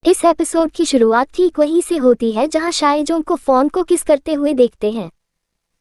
इस एपिसोड की शुरुआत ठीक वहीं से होती है जहां शायजोंग को फोन को किस करते हुए देखते हैं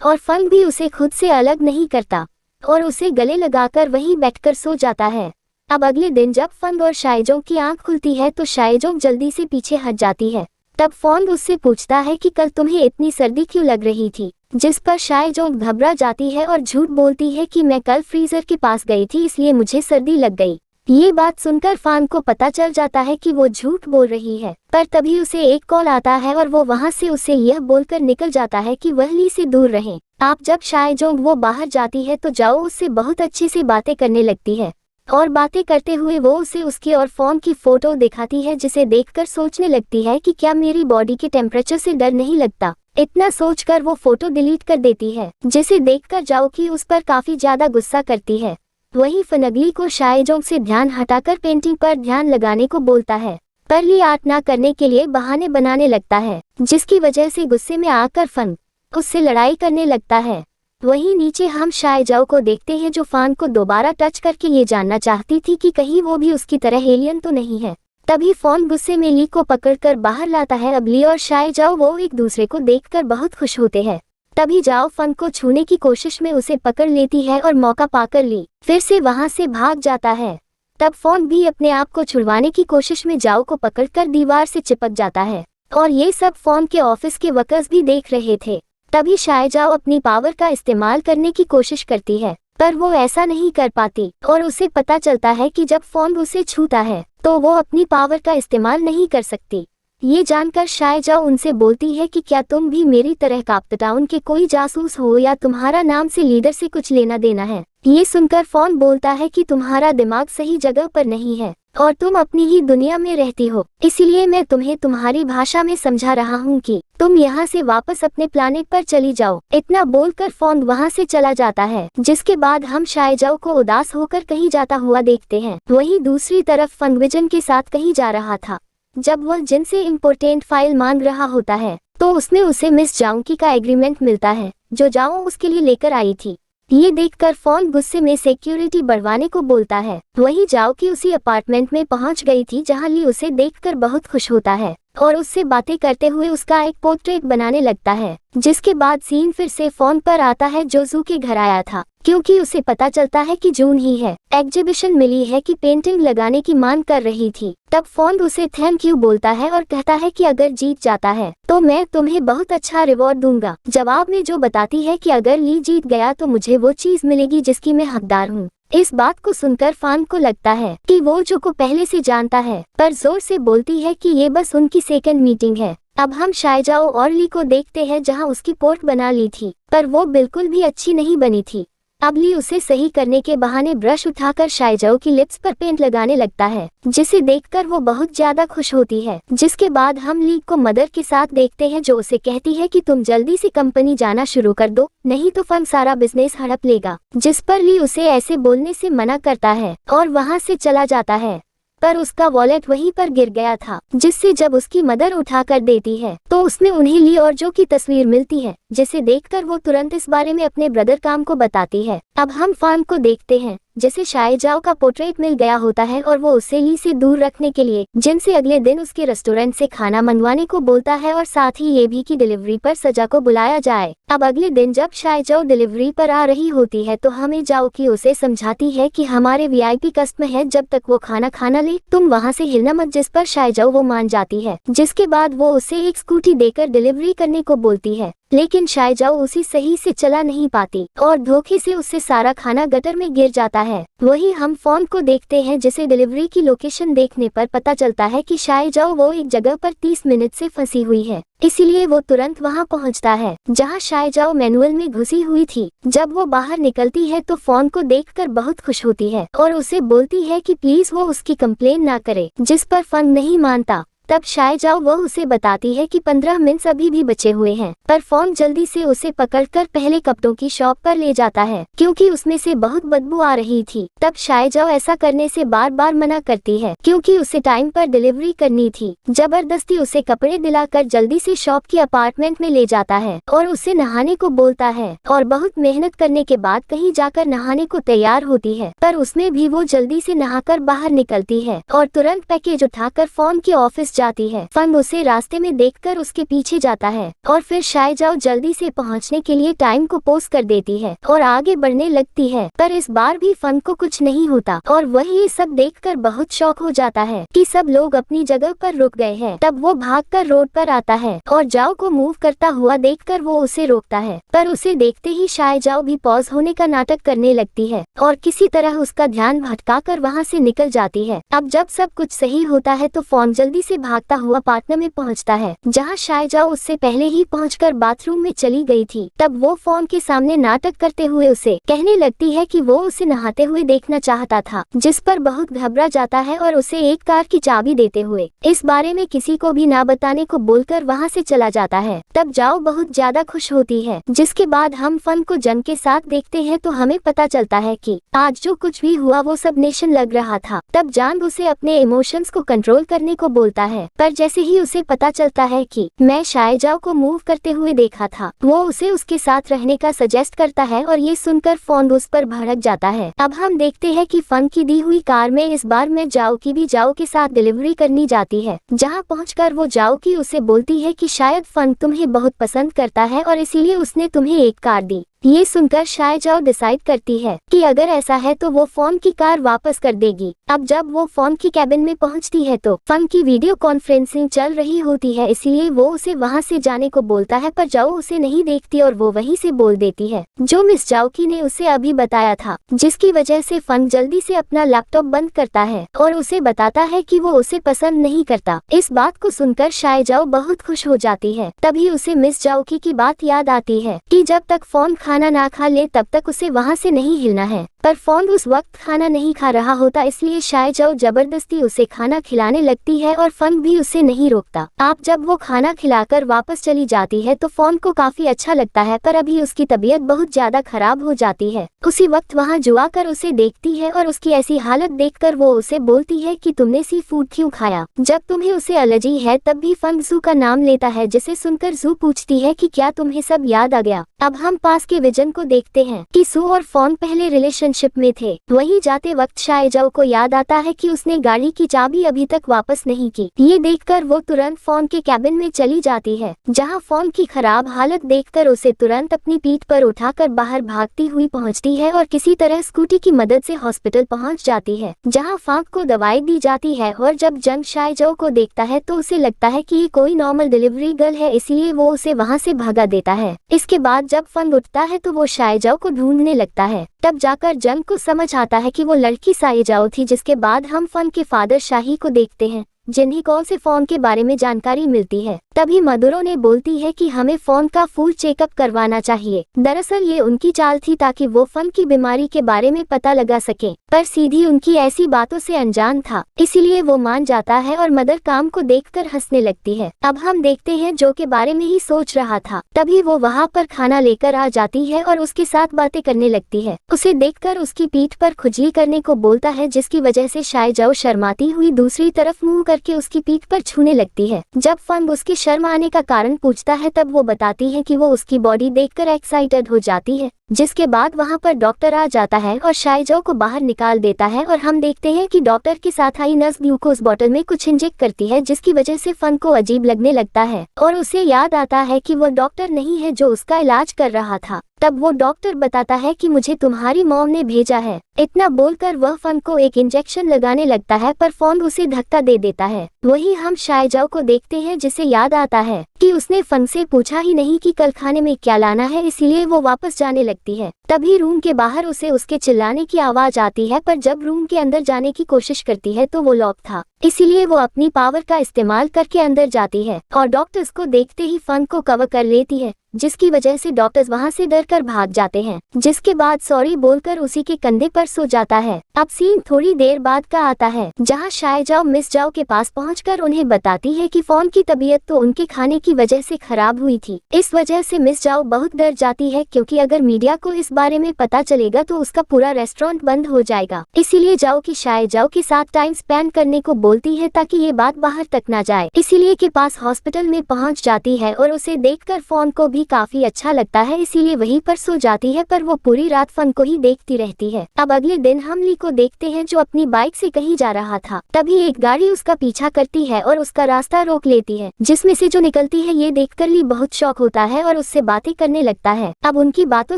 और फंग भी उसे खुद से अलग नहीं करता और उसे गले लगाकर वहीं बैठकर सो जाता है। अब अगले दिन जब फंग और शायजोंग की आंख खुलती है तो शायजोंग जल्दी से पीछे हट जाती है। तब फंग उससे पूछता है कि कल तुम्हें इतनी सर्दी क्यों लग रही थी, जिस पर शायजोंग घबरा जाती है और झूठ बोलती है कि मैं कल फ्रीजर के पास गई थी इसलिए मुझे सर्दी लग गई। ये बात सुनकर फंग को पता चल जाता है कि वो झूठ बोल रही है, पर तभी उसे एक कॉल आता है और वो वहां से उसे यह बोलकर निकल जाता है कि वह ली से दूर रहे। आप जब शायजोंग वो बाहर जाती है तो जाओ उससे बहुत अच्छे से बातें करने लगती है और बातें करते हुए वो उसे उसके और फोन की फोटो दिखाती है, जिसे देखकर सोचने लगती है कि क्या मेरी बॉडी के टेम्परेचर से डर नहीं लगता। इतना सोचकर वो फोटो डिलीट कर देती है, जिसे देखकर जाओ कि उस पर काफी ज्यादा गुस्सा करती है। वही फनगली को शायजोंग से ध्यान हटाकर पेंटिंग पर ध्यान लगाने को बोलता है, पर ली आर्ट ना करने के लिए बहाने बनाने लगता है, जिसकी वजह से गुस्से में आकर फंग उससे लड़ाई करने लगता है। वहीं नीचे हम शायजाओ को देखते हैं जो फंग को दोबारा टच करके ये जानना चाहती थी कि कहीं वो भी उसकी तरह एलियन तो नहीं है। तभी फंग गुस्से में ली को पकड़कर बाहर लाता है। अब ली और शायजाओ वो एक दूसरे को देखकर बहुत खुश होते हैं। तभी जाओ फंग को छूने की कोशिश में उसे पकड़ लेती है और मौका पाकर ली फिर से वहां से भाग जाता है। तब फंग भी अपने आप को छुड़वाने की कोशिश में जाओ को पकड़कर दीवार से चिपक जाता है और ये सब फंग के ऑफिस के वर्कर्स भी देख रहे थे। तभी शायजाओ अपनी पावर का इस्तेमाल करने की कोशिश करती है, पर वो ऐसा नहीं कर पाती और उसे पता चलता है कि जब फंग उसे छूता है तो वो अपनी पावर का इस्तेमाल नहीं कर सकती। ये जानकर शायजाओ उनसे बोलती है कि क्या तुम भी मेरी तरह काप्टाउन के कोई जासूस हो या तुम्हारा नाम से लीडर से कुछ लेना देना है। ये सुनकर फंग बोलता है कि तुम्हारा दिमाग सही जगह पर नहीं है और तुम अपनी ही दुनिया में रहती हो, इसलिए मैं तुम्हें तुम्हारी भाषा में समझा रहा हूँ कि तुम यहाँ से वापस अपने प्लानेट पर चली जाओ। इतना बोलकर फंग वहाँ से चला जाता है, जिसके बाद हम शायजाओ को उदास होकर कहीं जाता हुआ देखते हैं। वहीं दूसरी तरफ फंग विजन के साथ कहीं जा रहा था। जब वह जिनसे इम्पोर्टेंट फाइल मांग रहा होता है तो उसमें उसे मिस जाओंकी का एग्रीमेंट मिलता है जो जाओ उसके लिए लेकर आई थी। ये देखकर फंग गुस्से में सिक्योरिटी बढ़वाने को बोलता है। वही जाओ की उसी अपार्टमेंट में पहुंच गई थी जहां ली उसे देखकर बहुत खुश होता है और उससे बातें करते हुए उसका एक पोर्ट्रेट बनाने लगता है। जिसके बाद सीन फिर से फंग पर आता है जो जू के घर आया था, क्योंकि उसे पता चलता है कि जून ही है। एग्जीबिशन मिली है कि पेंटिंग लगाने की मांग कर रही थी। तब फंग उसे थैंक यू बोलता है और कहता है कि अगर जीत जाता है तो मैं तुम्हें बहुत अच्छा रिवॉर्ड दूंगा। जवाब में जो बताती है कि अगर ली जीत गया तो मुझे वो चीज मिलेगी जिसकी मैं हकदार हूँ। इस बात को सुनकर फंग को लगता है कि वो जो को पहले से जानता है, पर जोर से बोलती है कि ये बस उनकी सेकंड मीटिंग है। अब हम शायजाओ और ली को देखते हैं जहां उसकी पोर्ट बना ली थी, पर वो बिल्कुल भी अच्छी नहीं बनी थी। अब ली उसे सही करने के बहाने ब्रश उठाकर शायजाओ की लिप्स पर पेंट लगाने लगता है, जिसे देखकर वो बहुत ज्यादा खुश होती है। जिसके बाद हम ली को मदर के साथ देखते हैं जो उसे कहती है कि तुम जल्दी से कंपनी जाना शुरू कर दो, नहीं तो फंग सारा बिजनेस हड़प लेगा। जिस पर ली उसे ऐसे बोलने से मना करता है और वहाँ से चला जाता है, पर उसका वॉलेट वहीं पर गिर गया था, जिससे जब उसकी मदर उठाकर देती है तो उसमें उन्हें ली और जो की तस्वीर मिलती है, जिसे देखकर वो तुरंत इस बारे में अपने ब्रदर काम को बताती है। अब हम फंग को देखते हैं जैसे शायजाओ का पोर्ट्रेट मिल गया होता है और वो उसे ली से दूर रखने के लिए जिन से अगले दिन उसके रेस्टोरेंट से खाना मंगवाने को बोलता है और साथ ही ये भी कि डिलीवरी पर सजा को बुलाया जाए। अब अगले दिन जब शायजाओ डिलीवरी पर आ रही होती है तो हमें जाओ की उसे समझाती है कि हमारे वीआईपी कस्टमर है, जब तक वो खाना ले तुम वहाँ से हिलना मत। जिस पर शायजाओ वो मान जाती है, जिसके बाद वो उसे एक स्कूटी देकर डिलीवरी करने को बोलती है, लेकिन शायजाओ उसी सही से चला नहीं पाती और धोखे से उससे सारा खाना गटर में गिर जाता है। वही हम फंग को देखते हैं जिसे डिलीवरी की लोकेशन देखने पर पता चलता है कि शायजाओ वो एक जगह पर 30 मिनट से फंसी हुई है, इसीलिए वो तुरंत वहां पहुंचता है जहां शायजाओ मैनुअल में घुसी हुई थी। जब वो बाहर निकलती है तो फंग को देखकर बहुत खुश होती है और उसे बोलती है कि प्लीज वो उसकी कंप्लेन ना करे, जिस पर फंग नहीं मानता। तब शायजाओ वह उसे बताती है कि 15 मिनट अभी भी बचे हुए हैं, पर फंग जल्दी से उसे पकड़कर पहले कपड़ों की शॉप पर ले जाता है क्योंकि उसमें से बहुत बदबू आ रही थी। तब शायजाओ ऐसा करने से बार बार मना करती है क्योंकि उसे टाइम पर डिलीवरी करनी थी। जबरदस्ती उसे कपड़े दिलाकर जल्दी से शॉप की अपार्टमेंट में ले जाता है और उसे नहाने को बोलता है और बहुत मेहनत करने के बाद कहीं जाकर नहाने को तैयार होती है, पर उसमें भी वो जल्दी से नहाकर बाहर निकलती है और तुरंत पैकेज उठाकर फंग के ऑफिस जाती है। फंग उसे रास्ते में देखकर उसके पीछे जाता है और फिर शायजाओ जल्दी से पहुंचने के लिए टाइम को पोस्ट कर देती है और आगे बढ़ने लगती है, पर इस बार भी फंग को कुछ नहीं होता और वह ये सब देखकर बहुत शॉक हो जाता है कि सब लोग अपनी जगह पर रुक गए हैं। तब वो भागकर रोड पर आता है और जाओ को मूव करता हुआ देखकर वो उसे रोकता है, पर उसे देखते ही शायजाओ भी पॉज होने का नाटक करने लगती है और किसी तरह उसका ध्यान भटकाकर वहाँ से निकल जाती है। अब जब सब कुछ सही होता है तो फॉन्ग जल्दी से भागता हुआ पार्टनर में पहुँचता है, जहाँ शायजाओ उससे पहले ही पहुंचकर बाथरूम में चली गई थी। तब वो फॉन्ग के सामने नाटक करते हुए उसे कहने लगती है कि वो उसे नहाते हुए देखना चाहता था, जिस पर बहुत घबरा जाता है और उसे एक कार की चाबी देते हुए इस बारे में किसी को भी ना बताने को बोलकर वहाँ से चला जाता है। तब जाओ बहुत ज्यादा खुश होती है, जिसके बाद हम फंग को जंग के साथ देखते हैं तो हमें पता चलता है कि आज जो कुछ भी हुआ वो सब नेशन लग रहा था। तब जांग उसे अपने इमोशंस को कंट्रोल करने को बोलता है, पर जैसे ही उसे पता चलता है कि मैं शायजाओ को मूव करते हुए देखा था, वो उसे उसके साथ रहने का सजेस्ट करता है और ये सुनकर फॉन्ग उस पर भड़क जाता है। अब हम देखते हैं कि फंग की दी हुई कार में इस बार में जाओ की भी जाओ के साथ डिलीवरी करनी जाती है, जहाँ पहुंचकर वो जाओ की उसे बोलती है कि शायद फंग तुम्हें बहुत पसंद करता है और इसीलिए उसने तुम्हें एक कार दी। ये सुनकर शायजाओ डिसाइड करती है कि अगर ऐसा है तो वो फॉन्ग की कार वापस कर देगी। अब जब वो फॉन्ग की कैबिन में पहुंचती है तो फंग की वीडियो कॉन्फ्रेंसिंग चल रही होती है, इसलिए वो उसे वहां से जाने को बोलता है, पर जाओ उसे नहीं देखती और वो वहीं से बोल देती है जो मिस जाओकी ने उसे अभी बताया था, जिसकी वजह से फंग जल्दी से अपना लैपटॉप बंद करता है और उसे बताता है कि वो उसे पसंद नहीं करता। इस बात को सुनकर शायजाओ बहुत खुश हो जाती है। तभी उसे मिस जाओकी की बात याद आती है कि जब तक फॉन्ग खाना ना खा ले तब तक उसे वहाँ से नहीं हिलना है, पर फॉन्ग उस वक्त खाना नहीं खा रहा होता, इसलिए शायजाओ जबरदस्ती उसे खाना खिलाने लगती है और फंग भी उसे नहीं रोकता। आप जब वो खाना खिलाकर वापस चली जाती है तो फॉन्ग को काफी अच्छा लगता है, पर अभी उसकी तबीयत बहुत ज्यादा खराब हो जाती है। उसी वक्त वहाँ जुआ कर उसे देखती है और उसकी ऐसी हालत देखकर वो उसे बोलती है कि तुमने सी फूड क्यों खाया, जब तुम्हें उसे एलर्जी है। तब भी फंग जू का नाम लेता है, जिसे सुनकर जू पूछती है कि क्या तुम्हें सब याद आ गया। अब हम पास के विजन को देखते हैं कि सू और फॉन्ग पहले रिलेशनशिप में थे। वहीं जाते वक्त शायजाओ को याद आता है कि उसने गाड़ी की चाबी अभी तक वापस नहीं की। ये देखकर वो तुरंत फॉन्ग के कैबिन में चली जाती है, जहां फॉन्ग की खराब हालत देखकर उसे तुरंत अपनी पीठ पर उठाकर बाहर भागती हुई पहुंचती है और किसी तरह स्कूटी की मदद से हॉस्पिटल पहुंच जाती है, जहां फॉन्ग को दवाई दी जाती है। और जब जंग शायजाओ को देखता है तो उसे लगता है कि ये कोई नॉर्मल डिलीवरी गर्ल है, इसलिए वो उसे वहां से भगा देता है। इसके बाद जब फंग उठता है तो वो शायजाओ को ढूंढने लगता है। तब जाकर जंग को समझ आता है कि वो लड़की शायजाओ थी। जिसके बाद हम फंग के फादर शाही को देखते हैं, जिन्हें कॉल से फॉन्ग के बारे में जानकारी मिलती है। तभी मदुरो ने बोलती है कि हमें फॉन्ग का फुल चेकअप करवाना चाहिए। दरअसल ये उनकी चाल थी ताकि वो फंग की बीमारी के बारे में पता लगा सके, पर सीधी उनकी ऐसी बातों से अनजान था, इसीलिए वो मान जाता है और मदर काम को देखकर हंसने लगती है। अब हम देखते हैं जो के बारे में ही सोच रहा था। तभी वो वहाँ पर खाना लेकर आ जाती है और उसके साथ बातें करने लगती है। उसे देखकर उसकी पीठ पर खुजली करने को बोलता है, जिसकी वजह से शायजाओ शर्माती हुई दूसरी तरफ मुंह करके उसकी पीठ पर छूने लगती है। जब फंग उसके शर्म आने का कारण पूछता है तब वो बताती है कि वो उसकी बॉडी देखकर एक्साइटेड हो जाती है। जिसके बाद वहाँ पर डॉक्टर आ जाता है और शायजाओ को बाहर निकाल देता है और हम देखते हैं कि डॉक्टर के साथ आई नर्स ग्लूकोज बॉटल में कुछ इंजेक्ट करती है, जिसकी वजह से फंग को अजीब लगने लगता है और उसे याद आता है कि वो डॉक्टर नहीं है जो उसका इलाज कर रहा था। तब वो डॉक्टर बताता है कि मुझे तुम्हारी मॉम ने भेजा है। इतना बोलकर वह फंग को एक इंजेक्शन लगाने लगता है, पर फंग उसे धक्का दे देता है। वही हम शायजाओ को देखते हैं, जिसे याद आता है कि उसने फंग से पूछा ही नहीं कि कल खाने में क्या लाना है, इसीलिए वो वापस जाने लगती है। तभी रूम के बाहर उसे उसके चिल्लाने की आवाज आती है, पर जब रूम के अंदर जाने की कोशिश करती है तो वो लॉक था, इसीलिए वो अपनी पावर का इस्तेमाल करके अंदर जाती है और डॉक्टर्स को देखते ही फंग को कवर कर लेती है, जिसकी वजह से डॉक्टर्स वहां से डरकर भाग जाते हैं। जिसके बाद सॉरी बोलकर उसी के कंधे पर सो जाता है। अब सीन थोड़ी देर बाद का आता है, जहां शायजाओ मिस जाओ के पास पहुंचकर उन्हें बताती है कि फॉन्ग की तबीयत तो उनके खाने की वजह से खराब हुई थी। इस वजह से मिस जाओ बहुत डर जाती है, क्योंकि अगर मीडिया को इस बारे में पता चलेगा तो उसका पूरा रेस्टोरेंट बंद हो जाएगा। इसीलिए जाओ की शायजाओ के साथ टाइम स्पेंड करने को बोलती है ताकि ये बात बाहर तक ना जाए, इसीलिए के पास हॉस्पिटल में पहुंच जाती है और उसे देखकर फॉन को भी काफी अच्छा लगता है, इसीलिए वहीं पर सो जाती है। पर वो पूरी रात फन को ही देखती रहती है। अब अगले दिन हम ली को देखते हैं जो अपनी बाइक से कहीं जा रहा था। तभी एक गाड़ी उसका पीछा करती है और उसका रास्ता रोक लेती है, जिसमें से जो निकलती है ये देखकर ली बहुत शॉक होता है और उससे बातें करने लगता है। अब उनकी बातों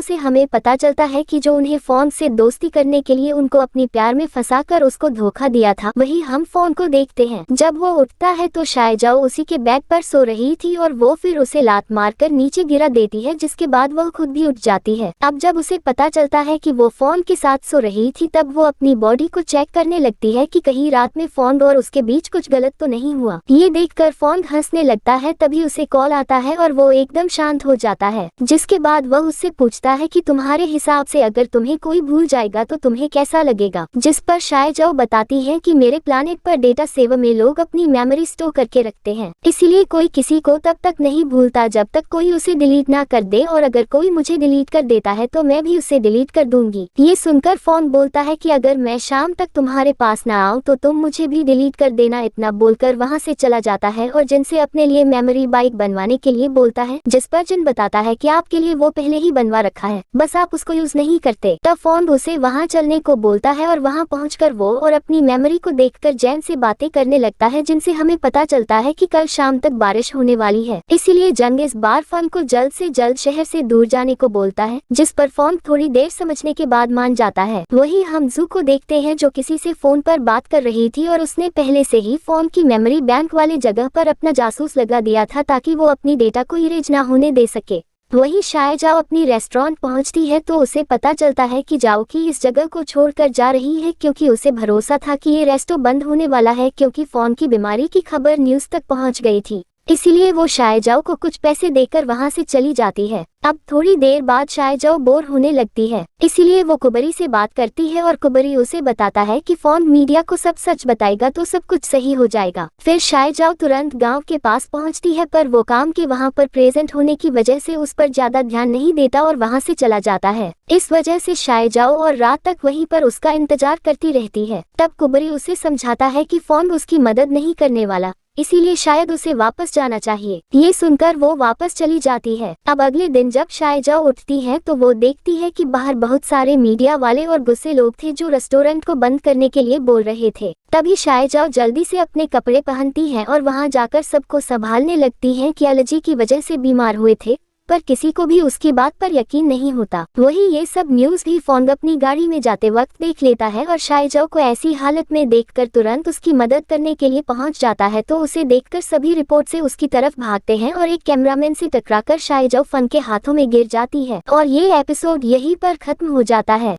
से हमें पता चलता है कि जो उन्हें फॉन से दोस्ती करने के लिए उनको अपनी प्यार में फंसाकर उसको धोखा दिया था, वही हम फॉन को देखते हैं। जब वो उठता है तो शायजाओ उसी के बेड पर सो रही थी और वो फिर उसे लात मारकर नीचे गिरा देती है, जिसके बाद वह खुद भी उठ जाती है। अब जब उसे पता चलता है कि वो फॉन के साथ सो रही थी, तब वो अपनी बॉडी को चेक करने लगती है कि कहीं रात में फॉन और उसके बीच कुछ गलत तो नहीं हुआ। ये देखकर फॉन हंसने लगता है। तभी उसे कॉल आता है और वो एकदम शांत हो जाता है, जिसके बाद वह उससे पूछता है कि तुम्हारे हिसाब से अगर तुम्हें कोई भूल जाएगा तो तुम्हें कैसा लगेगा, जिस पर शायजाओ बताती है कि मेरे प्लानेट पर डेटा सेवर में लोग अपनी मेमोरी स्टोर करके रखते हैं, इसलिए कोई किसी को तब तक नहीं भूलता जब तक कोई उसे डिलीट ना कर दे, और अगर कोई मुझे डिलीट कर देता है तो मैं भी उसे डिलीट कर दूंगी। ये सुनकर फॉन बोलता है कि अगर मैं शाम तक तुम्हारे पास ना आऊं तो तुम मुझे भी डिलीट कर देना। इतना बोलकर वहां से चला जाता है और जिन से अपने लिए मेमोरी बाइक बनवाने के लिए बोलता है, जिस पर जिन बताता है कि आपके लिए वो पहले ही बनवा रखा है, बस आप उसको यूज नहीं करते। तब फॉन उसे वहां चलने को बोलता है और वहां पहुंचकर वो और अपनी मेमोरी को देखकर जैन से बातें करने लगता है, जिनसे हमें पता चलता है कि कल शाम तक बारिश होने वाली है, इसीलिए जंग इस बार फॉन को जल्द से जल्द शहर से दूर जाने को बोलता है, जिस पर फॉन थोड़ी देर समझने के बाद मान जाता है। वही हम जू को देखते हैं जो किसी से फोन पर बात कर रही थी और उसने पहले से ही फोन की मेमोरी बैंक वाले जगह पर अपना जासूस लगा दिया था ताकि वो अपनी डेटा को इरेज ना होने दे सके। वही शायजाओ अपनी रेस्टोरेंट पहुंचती है तो उसे पता चलता है कि जाओ की इस जगह को छोड़कर जा रही है, क्योंकि उसे भरोसा था कि ये रेस्टो बंद होने वाला है, क्योंकि फोन की बीमारी की खबर न्यूज तक पहुंच गई थी, इसीलिए वो शायजाओ को कुछ पैसे देकर वहां से चली जाती है। अब थोड़ी देर बाद शायजाओ बोर होने लगती है, इसीलिए वो कुबरी से बात करती है और कुबरी उसे बताता है कि फोन मीडिया को सब सच बताएगा तो सब कुछ सही हो जाएगा। फिर शायजाओ तुरंत गांव के पास पहुंचती है, पर वो काम के वहां पर प्रेजेंट होने की वजह से उस पर ज्यादा ध्यान नहीं देता और वहां से चला जाता है। इस वजह से शायजाओ और रात तक वहीं पर उसका इंतजार करती रहती है। तब कुबरी उसे समझाता है कि फोन उसकी मदद नहीं करने वाला, इसीलिए शायद उसे वापस जाना चाहिए। ये सुनकर वो वापस चली जाती है। अब अगले दिन जब शायजाओ उठती है तो वो देखती है कि बाहर बहुत सारे मीडिया वाले और गुस्से लोग थे जो रेस्टोरेंट को बंद करने के लिए बोल रहे थे। तभी शायजाओ जल्दी से अपने कपड़े पहनती है और वहां जाकर सबको संभालने लगती है कि एलर्जी की वजह से बीमार हुए थे, पर किसी को भी उसकी बात पर यकीन नहीं होता। वही ये सब न्यूज़ भी फोन अपनी गाड़ी में जाते वक्त देख लेता है और शायजाओ को ऐसी हालत में देखकर तुरंत उसकी मदद करने के लिए पहुंच जाता है, तो उसे देखकर सभी रिपोर्ट से उसकी तरफ भागते हैं और एक कैमरामैन से टकराकर शायजाओ फन के हाथों में गिर जाती है और ये एपिसोड यहीं पर खत्म हो जाता है।